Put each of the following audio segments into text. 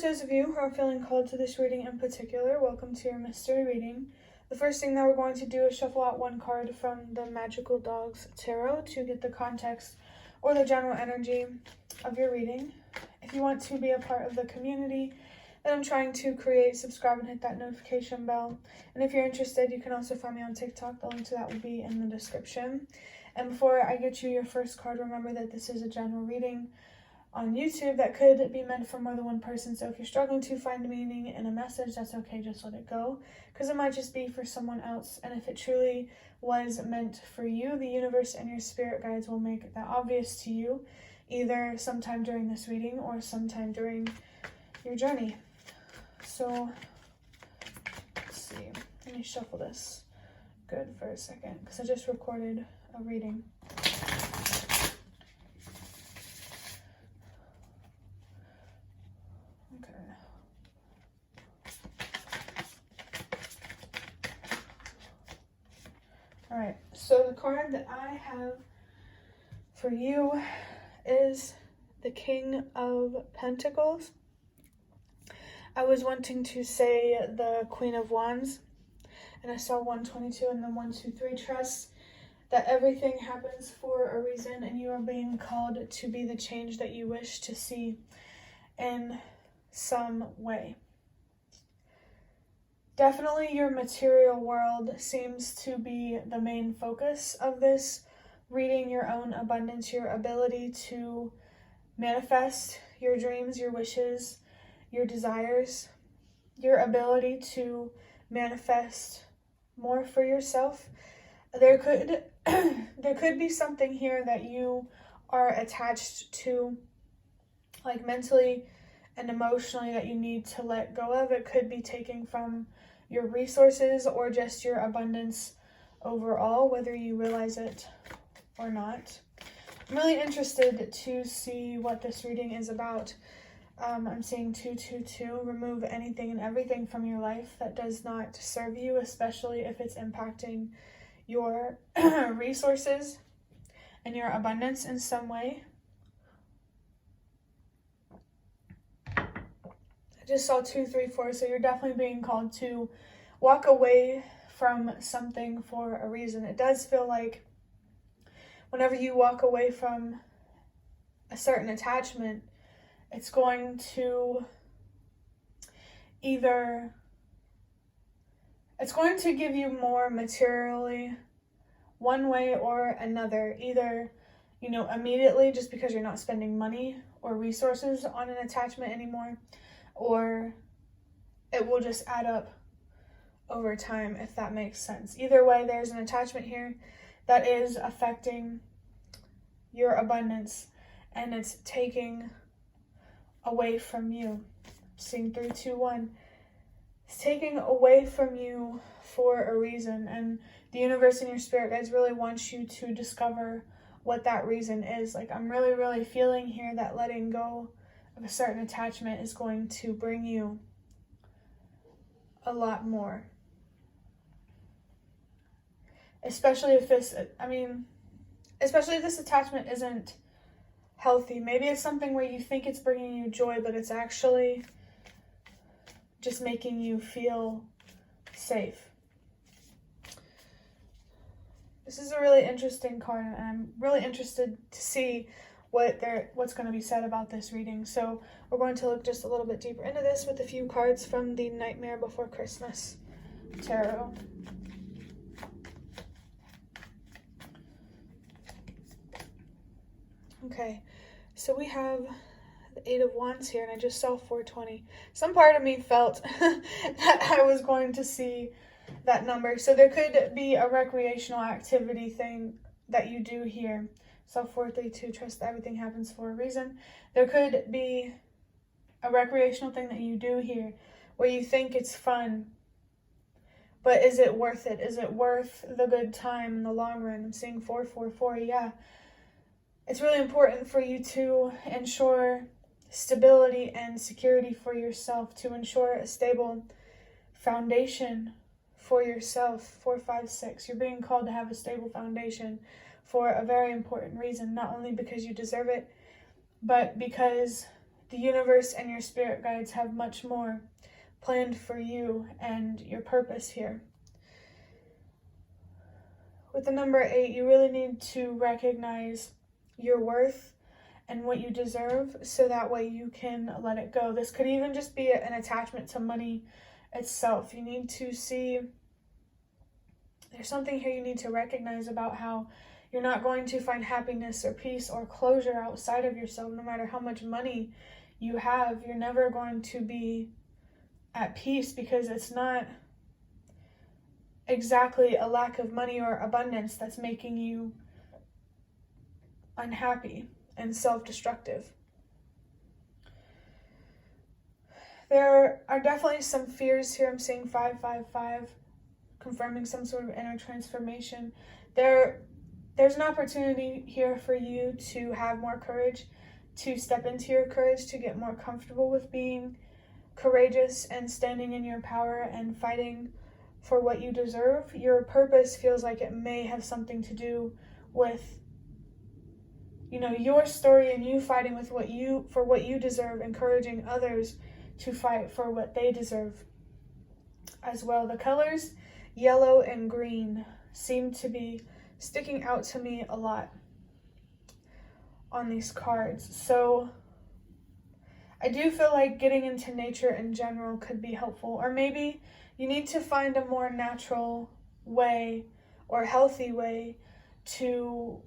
those of you who are feeling called to this reading in particular, welcome to your mystery reading. The first thing that we're going to do is shuffle out one card from the Magical Dogs Tarot to get the context or the general energy of your reading. If you want to be a part of the community that I'm trying to create, subscribe and hit that notification bell. And if you're interested, you can also find me on TikTok. The link to that will be in the description. And before I get you your first card, remember that this is a general reading on YouTube that could be meant for more than one person. So if you're struggling to find meaning in a message, that's okay, just let it go, because it might just be for someone else. And if it truly was meant for you, the universe and your spirit guides will make that obvious to you, either sometime during this reading or sometime during your journey. So let's see, let me shuffle this good for a second, because I just recorded a reading. Alright, so the card that I have for you is the King of Pentacles. I was wanting to say the Queen of Wands, and I saw 122 and then 123. Trust that everything happens for a reason, and you are being called to be the change that you wish to see in some way. Definitely your material world seems to be the main focus of this reading, your own abundance, your ability to manifest your dreams, your wishes, your desires, your ability to manifest more for yourself. There could be something here that you are attached to, like mentally and emotionally, that you need to let go of. It could be taking from your resources or just your abundance overall, whether you realize it or not. I'm really interested to see what this reading is about. I'm seeing 222. Remove anything and everything from your life that does not serve you, especially if it's impacting your resources and your abundance in some way. I just saw 2, 3, 4, so you're definitely being called to walk away from something for a reason. It does feel like whenever you walk away from a certain attachment, it's going to give you more materially one way or another. Either, immediately, just because you're not spending money or resources on an attachment anymore, or it will just add up over time, if that makes sense. Either way, there's an attachment here that is affecting your abundance, and it's taking away from you. Seeing 3, 2, 1. It's taking away from you for a reason, and the universe and your spirit guides really want you to discover what that reason is. Like, I'm really, really feeling here that letting go of a certain attachment is going to bring you a lot more. Especially if this attachment isn't healthy. Maybe it's something where you think it's bringing you joy, but it's actually just making you feel safe. This is a really interesting card, and I'm really interested to see what's going to be said about this reading. So we're going to look just a little bit deeper into this with a few cards from the Nightmare Before Christmas Tarot. Okay, so we have the 8 of Wands here, and I just saw 420. Some part of me felt that I was going to see that number. So there could be a recreational activity thing that you do here. So 432, trust that everything happens for a reason. There could be a recreational thing that you do here where you think it's fun, but is it worth it? Is it worth the good time in the long run? I'm seeing 444, yeah. It's really important for you to ensure stability and security for yourself, to ensure a stable foundation for yourself. 4, 5, 6. You're being called to have a stable foundation for a very important reason, not only because you deserve it, but because the universe and your spirit guides have much more planned for you and your purpose here. With the number 8, you really need to recognize your worth and what you deserve, so that way you can let it go. This could even just be an attachment to money itself. You need to see, there's something here you need to recognize about how you're not going to find happiness or peace or closure outside of yourself. No matter how much money you have, you're never going to be at peace, because it's not exactly a lack of money or abundance that's making you unhappy and self-destructive. There are definitely some fears here. I'm seeing 555, confirming some sort of inner transformation. There's an opportunity here for you to have more courage, to step into your courage, to get more comfortable with being courageous and standing in your power and fighting for what you deserve. Your purpose feels like it may have something to do with, your story and you fighting with what you deserve, encouraging others to fight for what they deserve as well. The colors yellow and green seem to be sticking out to me a lot on these cards. So I do feel like getting into nature in general could be helpful, or maybe you need to find a more natural way or healthy way to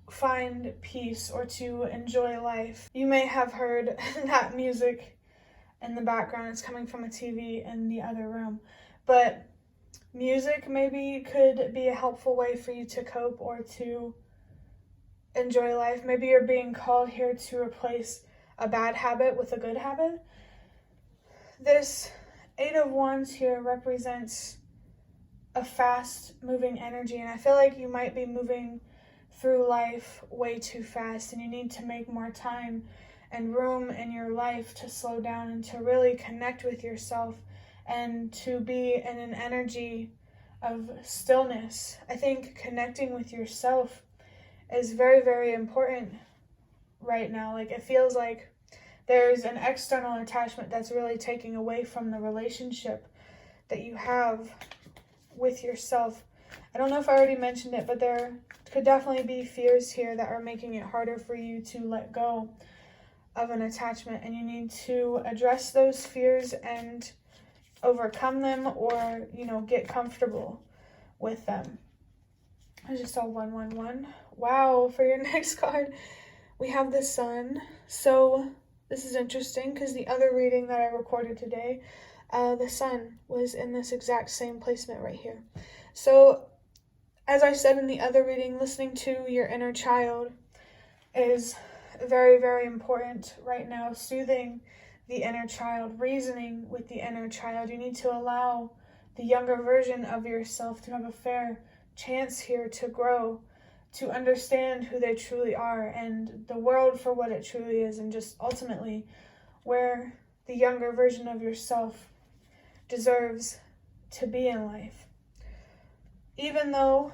find peace or to enjoy life. You may have heard that music in the background. It's coming from a TV in the other room, but music maybe could be a helpful way for you to cope or to enjoy life. Maybe you're being called here to replace a bad habit with a good habit. This 8 of Wands here represents a fast moving energy, and I feel like you might be moving through life way too fast, and you need to make more time and room in your life to slow down and to really connect with yourself and to be in an energy of stillness. I think connecting with yourself is very, very important right now. Like, it feels like there's an external attachment that's really taking away from the relationship that you have with yourself. I don't know if I already mentioned it, but there could definitely be fears here that are making it harder for you to let go of an attachment, and you need to address those fears and overcome them, or get comfortable with them. I just saw 111. Wow, for your next card we have the Sun. So this is interesting because the other reading that I recorded today, the Sun was in this exact same placement right here. So as I said in the other reading, listening to your inner child is very, very important right now. Soothing the inner child, reasoning with the inner child. You need to allow the younger version of yourself to have a fair chance here to grow, to understand who they truly are and the world for what it truly is, and just ultimately where the younger version of yourself deserves to be in life. Even though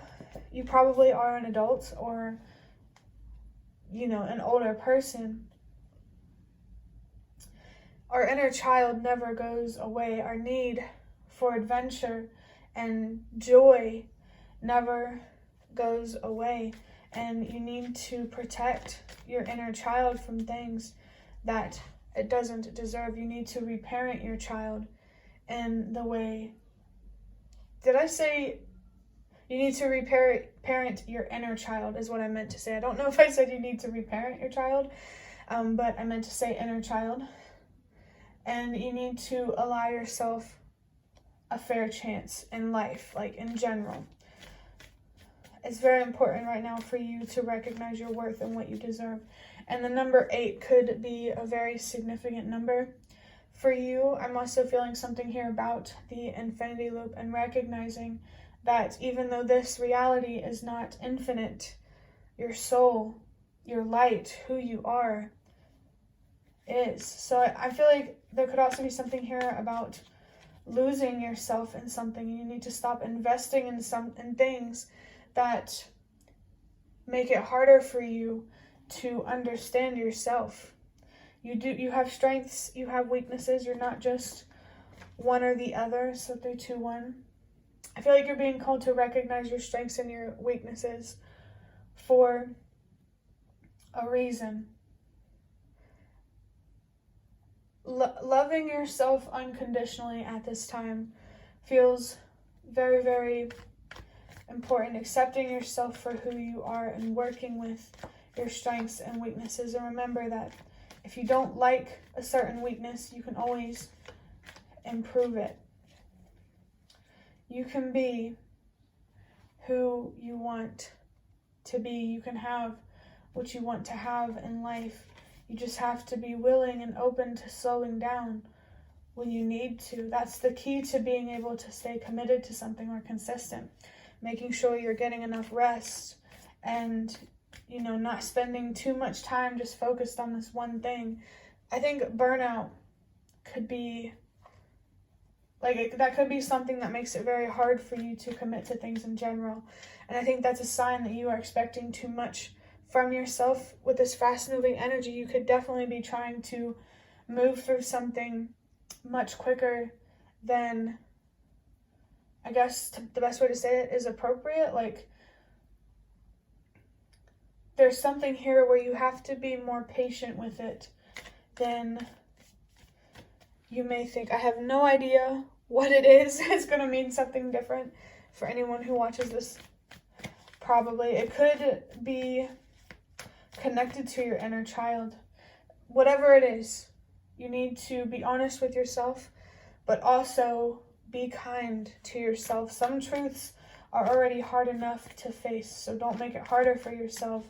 you probably are an adult or an older person, our inner child never goes away. Our need for adventure and joy never goes away, and you need to protect your inner child from things that it doesn't deserve. You need to reparent your child in the way, did I say you need to reparent your inner child is what I meant to say. I don't know if I said you need to reparent your child, but I meant to say inner child. And you need to allow yourself a fair chance in life, like in general. It's very important right now for you to recognize your worth and what you deserve. And the number 8 could be a very significant number for you. I'm also feeling something here about the infinity loop and recognizing that even though this reality is not infinite, your soul, your light, who you are, is. So I feel like there could also be something here about losing yourself in something. You need to stop investing in things that make it harder for you to understand yourself. You have strengths, you have weaknesses. You're not just one or the other. So 3, 2, 1. I feel like you're being called to recognize your strengths and your weaknesses for a reason. Loving yourself unconditionally at this time feels very, very important. Accepting yourself for who you are and working with your strengths and weaknesses. And remember that if you don't like a certain weakness, you can always improve it. You can be who you want to be. You can have what you want to have in life. You just have to be willing and open to slowing down when you need to. That's the key to being able to stay committed to something or consistent. Making sure you're getting enough rest and, not spending too much time just focused on this one thing. I think burnout could be, that could be something that makes it very hard for you to commit to things in general. And I think that's a sign that you are expecting too much from yourself with this fast-moving energy. You could definitely be trying to move through something much quicker than, I guess the best way to say it is appropriate. There's something here where you have to be more patient with it than you may think. I have no idea what it is. It's going to mean something different for anyone who watches this, probably. It could be connected to your inner child. Whatever it is, you need to be honest with yourself, but also be kind to yourself. Some truths are already hard enough to face, so don't make it harder for yourself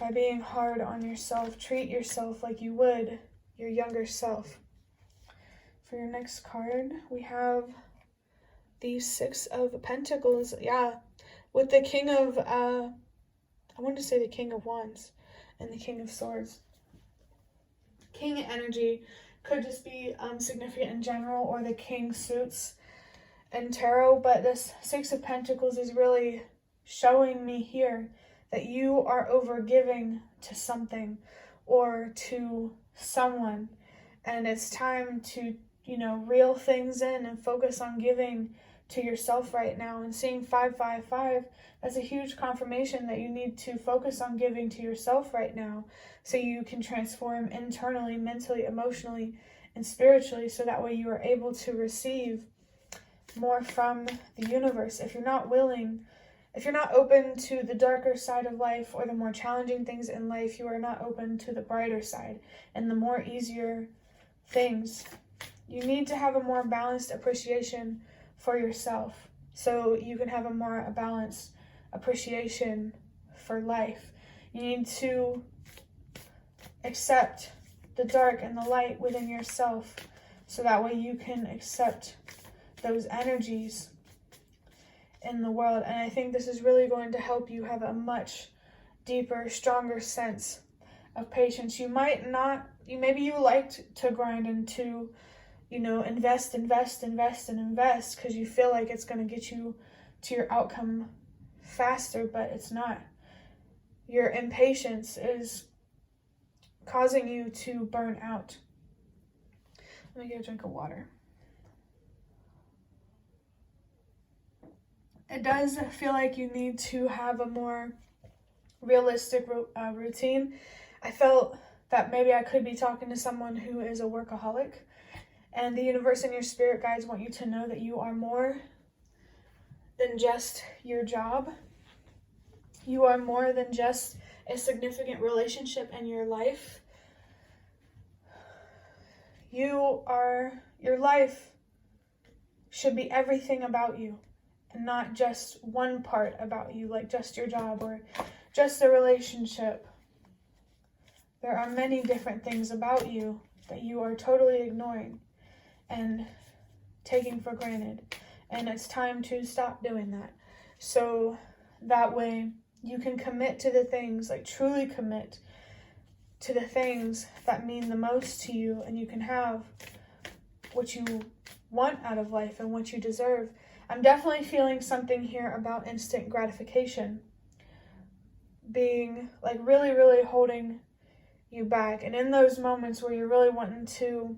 by being hard on yourself. Treat yourself like you would your younger self. For your next card, we have the 6 of Pentacles. Yeah, with the King of, I wanted to say the King of Wands and the King of Swords. King energy could just be significant in general, or the King suits in tarot, but this 6 of Pentacles is really showing me here that you are overgiving to something or to someone, and it's time to, reel things in and focus on giving to yourself right now. And seeing 555, that's a huge confirmation that you need to focus on giving to yourself right now so you can transform internally, mentally, emotionally, and spiritually, so that way you are able to receive more from the universe. If you're not open to the darker side of life or the more challenging things in life, you are not open to the brighter side and the more easier things. You need to have a more balanced appreciation for yourself so you can have a more balanced appreciation for life. You need to accept the dark and the light within yourself so that way you can accept those energies in the world. And I think this is really going to help you have a much deeper, stronger sense of patience. Maybe you liked to grind and to, invest because you feel like it's going to get you to your outcome faster, but it's not. Your impatience is causing you to burn out. Let me get a drink of water. It does feel like you need to have a more realistic routine. I felt that maybe I could be talking to someone who is a workaholic, and the universe and your spirit guides want you to know that you are more than just your job. You are more than just a significant relationship in your life. Your life should be everything about you, and not just one part about you, like just your job or just a relationship. There are many different things about you that you are totally ignoring and taking for granted. And it's time to stop doing that. So that way you can commit to the things, truly commit to the things that mean the most to you, and you can have what you want out of life and what you deserve. I'm definitely feeling something here about instant gratification. Being really, really holding you back. And in those moments where you're really wanting to,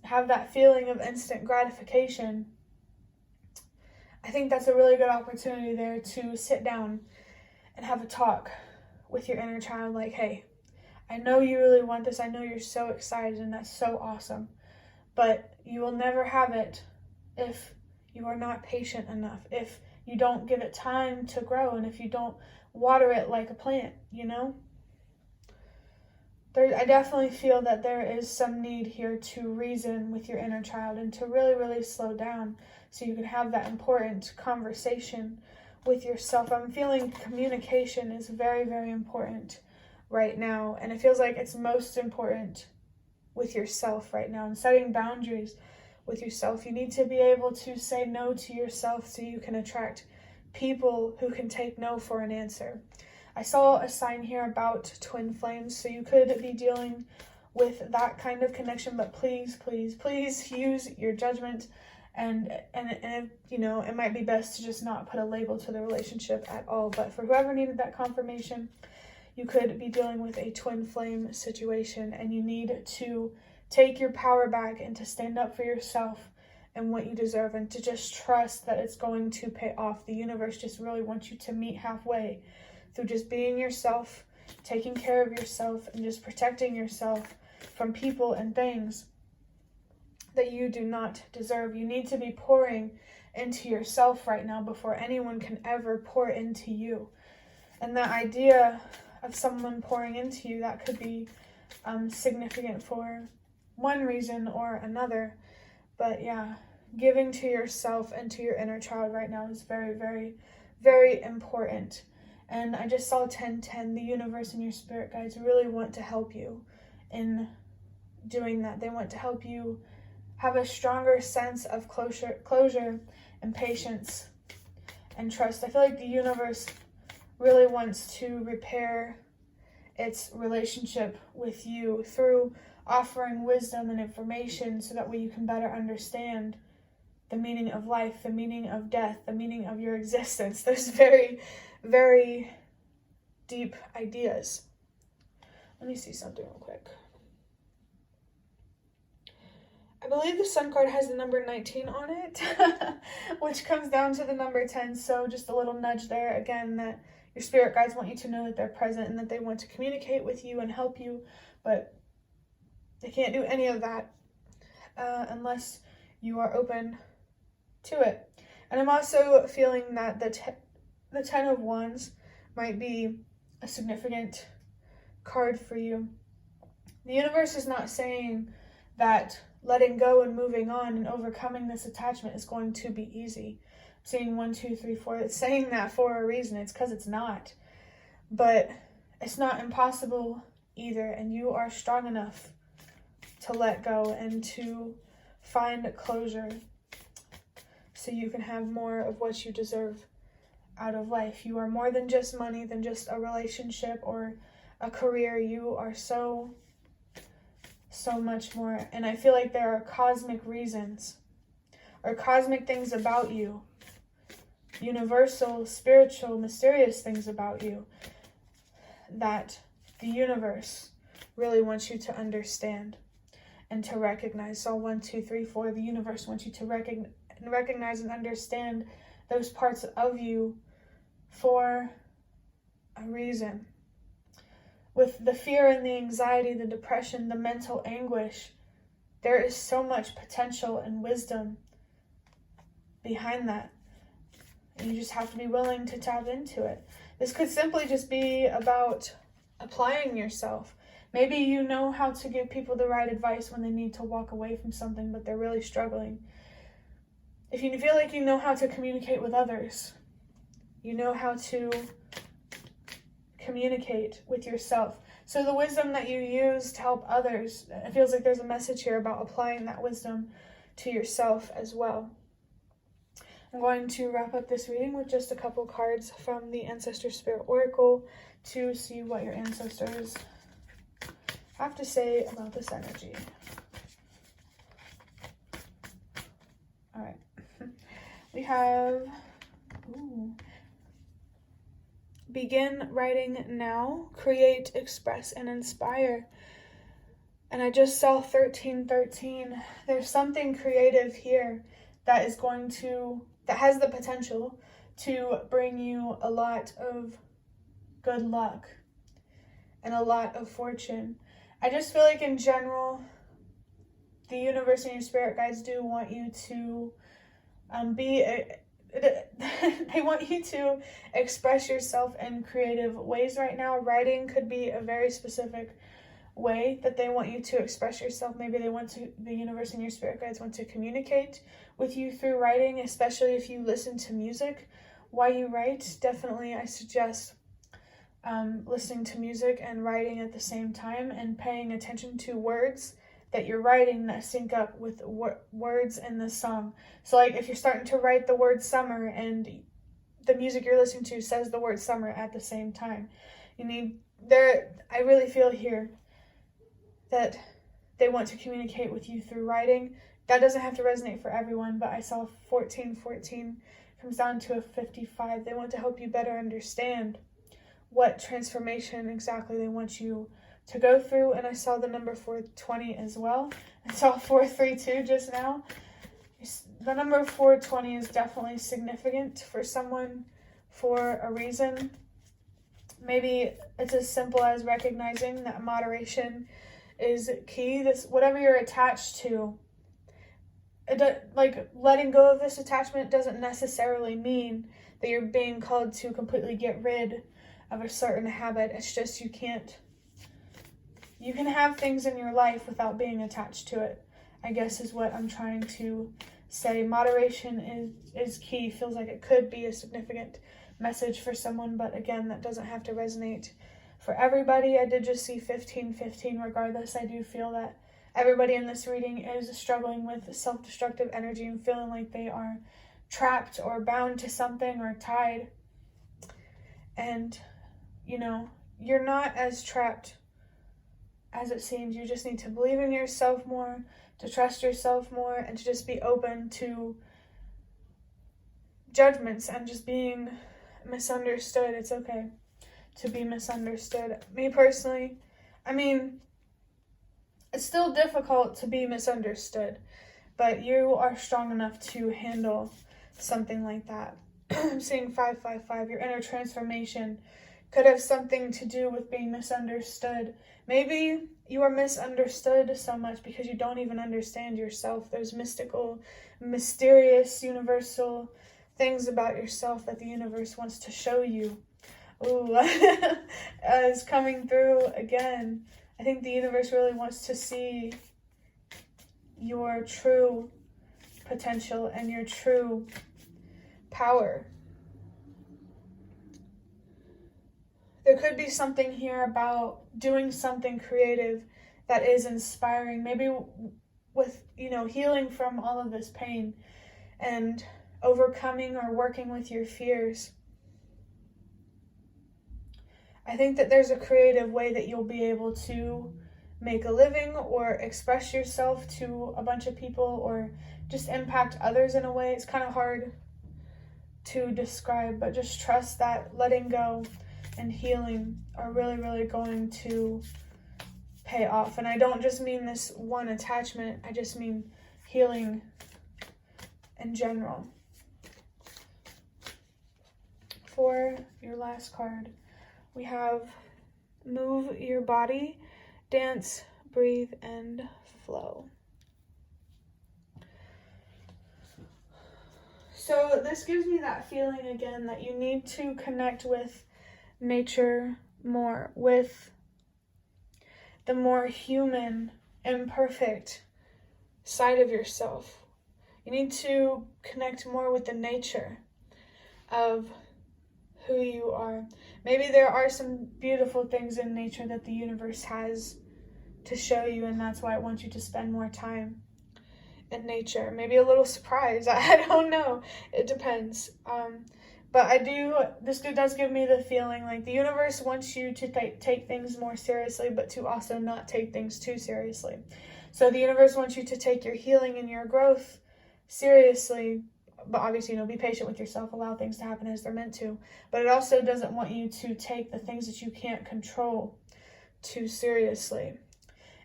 have that feeling of instant gratification, I think that's a really good opportunity there to sit down and have a talk with your inner child. Like, hey, I know you really want this. I know you're so excited, and that's so awesome. But you will never have it if you are not patient enough, if you don't give it time to grow, and if you don't water it like a plant, I definitely feel that there is some need here to reason with your inner child and to really, really slow down so you can have that important conversation with yourself. I'm feeling communication is very, very important right now, and it feels like it's most important with yourself right now, and setting boundaries with yourself. You need to be able to say no to yourself so you can attract people who can take no for an answer. I saw a sign here about twin flames, so you could be dealing with that kind of connection, but please, please, please use your judgment, and it might be best to just not put a label to the relationship at all. But for whoever needed that confirmation, you could be dealing with a twin flame situation, and you need to take your power back and to stand up for yourself and what you deserve, and to just trust that it's going to pay off. The universe just really wants you to meet halfway through just being yourself, taking care of yourself, and just protecting yourself from people and things that you do not deserve. You need to be pouring into yourself right now before anyone can ever pour into you. And that idea of someone pouring into you, that could be significant for one reason or another. But yeah, giving to yourself and to your inner child right now is very, very, very important. And I just saw 1010. The universe and your spirit guides really want to help you in doing that. They want to help you have a stronger sense of closure and patience and trust. I feel like the universe really wants to repair its relationship with you through offering wisdom and information, so that way you can better understand the meaning of life, the meaning of death, the meaning of your existence. There's very, very deep ideas. Let me see something real quick. I believe the Sun card has the number 19 on it, which comes down to the number 10. So just a little nudge there again, that your spirit guides want you to know that they're present and that they want to communicate with you and help you, but they can't do any of that unless you are open to it. And I'm also feeling that the 10 of Wands might be a significant card for you. The universe is not saying that letting go and moving on and overcoming this attachment is going to be easy. I'm seeing 1, 2, 3, 4. It's saying that for a reason. It's because it's not. But it's not impossible either. And you are strong enough to let go and to find closure so you can have more of what you deserve out of life. You are more than just money, than just a relationship or a career. You are so much more. And I feel like there are cosmic reasons or cosmic things about you, universal, spiritual, mysterious things about you that the universe really wants you to understand and to recognize. So 1, 2, 3, 4, the universe wants you to recognize and understand those parts of you for a reason. With the fear and the anxiety, the depression, the mental anguish, there is so much potential and wisdom behind that. And you just have to be willing to tap into it. This could simply just be about applying yourself. Maybe you know how to give people the right advice when they need to walk away from something, but they're really struggling. If you feel like you know how to communicate with others, you know how to communicate with yourself. So the wisdom that you use to help others, it feels like there's a message here about applying that wisdom to yourself as well. I'm going to wrap up this reading with just a couple cards from the Ancestor Spirit Oracle to see what your ancestors have to say about this energy. All right. We have Begin writing now. Create, express, and inspire. And I just saw 1313. There's something creative here that has the potential to bring you a lot of good luck and a lot of fortune. I just feel like in general, the universe and your spirit guides do want you to they want you to express yourself in creative ways right now. Writing could be a very specific way that they want you to express yourself. Maybe the universe and your spirit guides want to communicate with you through writing, especially if you listen to music while you write. Definitely, I suggest listening to music and writing at the same time, and paying attention to words that you're writing that sync up with words in the song. So like if you're starting to write the word summer and the music you're listening to says the word summer at the same time, I really feel here that they want to communicate with you through writing. That doesn't have to resonate for everyone, but I saw 1414 comes down to a 55. They want to help you better understand what transformation exactly they want you to go through. And I saw the number 420 as well. I saw 432 just now. The number 420 is definitely significant for someone for a reason. Maybe it's as simple as recognizing that moderation is key. Whatever you're attached to, letting go of this attachment doesn't necessarily mean that you're being called to completely get rid of a certain habit. It's just you can have things in your life without being attached to it, I guess is what I'm trying to say. Moderation is key. Feels like it could be a significant message for someone, but again, that doesn't have to resonate for everybody. I did just see 1515. Regardless, I do feel that everybody in this reading is struggling with self-destructive energy and feeling like they are trapped or bound to something or tied. And, you're not as trapped as it seems. You just need to believe in yourself more, to trust yourself more, and to just be open to judgments and just being misunderstood. It's okay to be misunderstood. Me personally, it's still difficult to be misunderstood, but you are strong enough to handle something like that. I'm seeing 555. Your inner transformation could have something to do with being misunderstood. Maybe you are misunderstood so much because you don't even understand yourself. There's mystical, mysterious, universal things about yourself that the universe wants to show you. Ooh, is coming through again. I think the universe really wants to see your true potential and your true power. There could be something here about doing something creative that is inspiring, maybe with, healing from all of this pain and overcoming or working with your fears. I think that there's a creative way that you'll be able to make a living or express yourself to a bunch of people or just impact others in a way. It's kind of hard to describe, but just trust that letting go and healing are really, really going to pay off. And I don't just mean this one attachment, I just mean healing in general. For your last card, we have move your body, dance, breathe, and flow. So this gives me that feeling again that you need to connect with nature more, with the more human, imperfect side of yourself. You need to connect more with the nature of who you are. Maybe there are some beautiful things in nature that the universe has to show you, and that's why I want you to spend more time in nature. Maybe a little surprise. I don't know. It depends. But this does give me the feeling like the universe wants you to take things more seriously, but to also not take things too seriously. So the universe wants you to take your healing and your growth seriously, but obviously, be patient with yourself, allow things to happen as they're meant to. But it also doesn't want you to take the things that you can't control too seriously.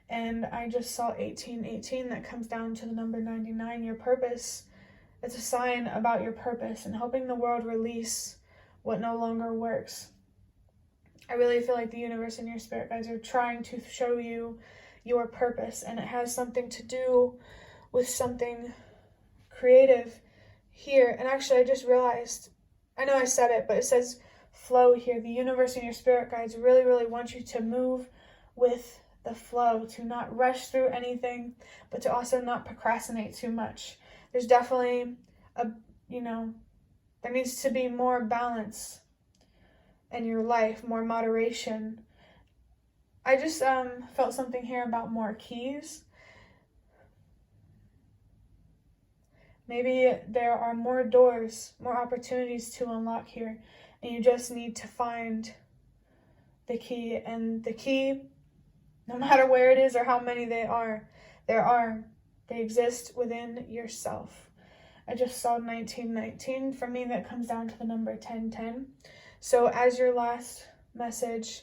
And I just saw 1818, that comes down to the number 99, your purpose. It's a sign about your purpose and helping the world release what no longer works. I really feel like the universe and your spirit guides are trying to show you your purpose, and it has something to do with something creative here. And actually, I just realized, I know I said it, but it says flow here. The universe and your spirit guides really, really want you to move with the flow, to not rush through anything, but to also not procrastinate too much. There's definitely there needs to be more balance in your life, more moderation. I just felt something here about more keys. Maybe there are more doors, more opportunities to unlock here, and you just need to find the key. And the key, no matter where it is or how many they exist within yourself. I just saw 1919. For me, that comes down to the number 1010. So as your last message,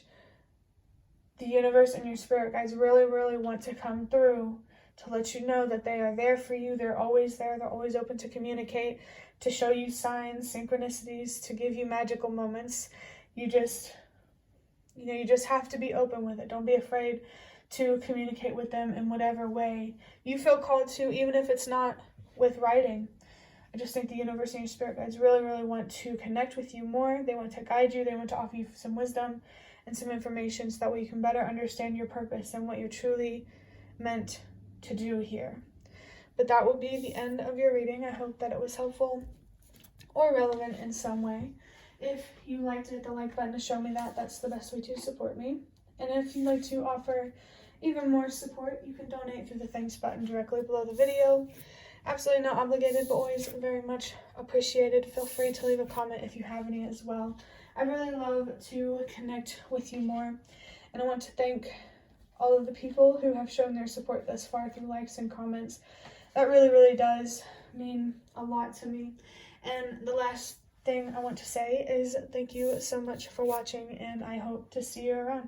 the universe and your spirit guides really, really want to come through to let you know that they are there for you. They're always there. They're always open to communicate, to show you signs, synchronicities, to give you magical moments. You just have to be open with it. Don't be afraid to communicate with them in whatever way you feel called to, even if it's not with writing. I just think the universe and your spirit guides really, really want to connect with you more. They want to guide you. They want to offer you some wisdom and some information so that way you can better understand your purpose and what you're truly meant to do here. But that will be the end of your reading. I hope that it was helpful or relevant in some way. If you liked it, hit the like button to show me that. That's the best way to support me. And if you'd like to offer even more support, you can donate through the thanks button directly below the video. Absolutely not obligated, but always very much appreciated. Feel free to leave a comment if you have any as well. I really love to connect with you more. And I want to thank all of the people who have shown their support thus far through likes and comments. That really, really does mean a lot to me. And the last thing I want to say is thank you so much for watching, and I hope to see you around.